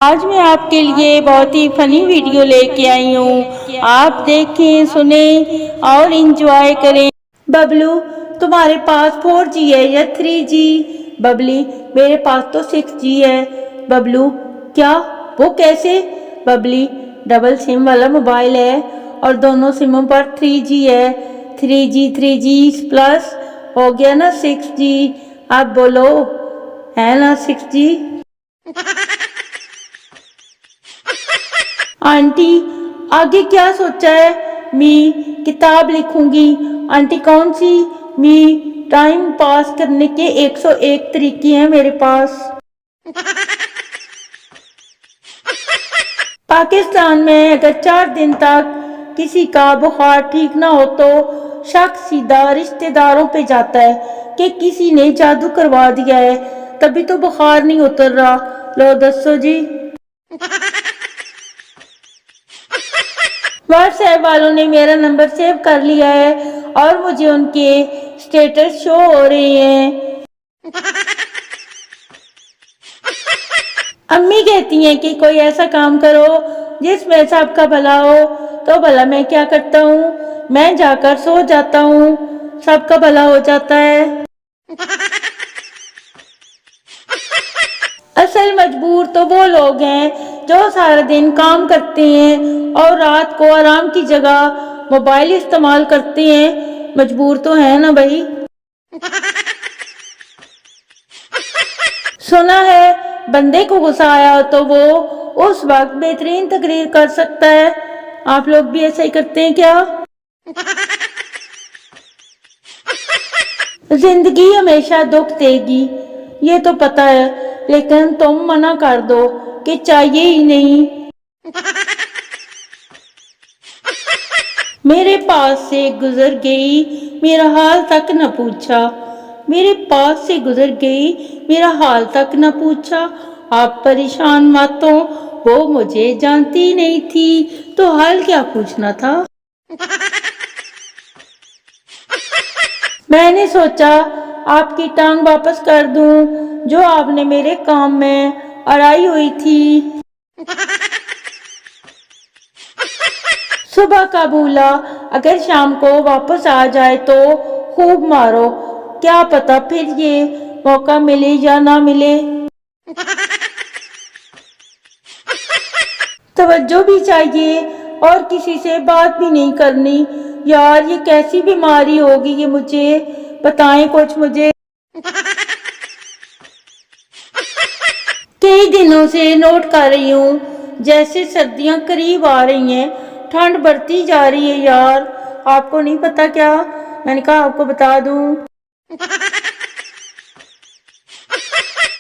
آج میں آپ کے لیے بہت ہی فنی ویڈیو لے کے آئی ہوں. آپ دیکھیں، سنیں اور انجوائے کریں. ببلو، تمہارے پاس 4G ہے یا 3G؟ ببلی، میرے پاس تو 6G ہے. ببلو، کیا؟ وہ کیسے؟ ببلی، ڈبل سم والا موبائل ہے اور دونوں سموں پر 3G ہے. 3G پلس ہو گیا نا 6G. اب بولو، ہے نا 6G؟ آنٹی، آگے کیا سوچا ہے؟ میں کتاب لکھوں گی. آنٹی کون سی؟ میں ٹائم پاس کرنے کے 101 طریقے ہیں میرے پاس. پاکستان میں اگر 4 دن تک کسی کا بخار ٹھیک نہ ہو تو شک سیدھا رشتہ داروں پہ جاتا ہے کہ کسی نے جادو کروا دیا ہے، تبھی تو بخار نہیں اتر رہا. لو دسو جی. واٹس ایپ والوں نے میرا نمبر سیو کر لیا ہے اور مجھے ان کے سٹیٹس شو ہو رہے ہیں. امی کہتی ہیں کہ کوئی ایسا کام کرو جس میں سب کا بھلا ہو، تو بھلا میں کیا کرتا ہوں؟ میں جا کر سو جاتا ہوں، سب کا بھلا ہو جاتا ہے. اصل مجبور تو وہ لوگ ہیں جو سارا دن کام کرتے ہیں اور رات کو آرام کی جگہ موبائل استعمال کرتے ہیں. مجبور تو ہے نا بھائی. سنا ہے بندے کو غصہ آیا ہو تو وہ اس وقت بہترین تقریر کر سکتا ہے. آپ لوگ بھی ایسا ہی کرتے ہیں کیا؟ زندگی ہمیشہ دکھ دے گی، یہ تو پتہ ہے، لیکن تم منع کر دو کہ چاہیے ہی نہیں. میرے پاس سے گزر گئی، میرا حال تک نہ پوچھا. میرے پاس سے گزر گئی، میرا حال تک نہ پوچھا. آپ پریشان مت ہو، وہ مجھے جانتی نہیں تھی تو حال کیا پوچھنا تھا. میں نے سوچا آپ کی ٹانگ واپس کر دوں جو آپ نے میرے کام میں اڑائی ہوئی تھی. صبح کا بھولا اگر شام کو واپس آ جائے تو خوب مارو، کیا پتا پھر یہ موقع ملے یا نہ ملے. توجہ بھی چاہیے اور کسی سے بات بھی نہیں کرنی. یار یہ کیسی بیماری ہوگی یہ مجھے بتائیں کچھ مجھے. کئی دنوں سے نوٹ کر رہی ہوں جیسے سردیاں قریب آ رہی ہیں، ٹھنڈ بڑھتی جا رہی ہے. یار آپ کو نہیں پتا کیا؟ میں نے کہا آپ کو بتا دوں.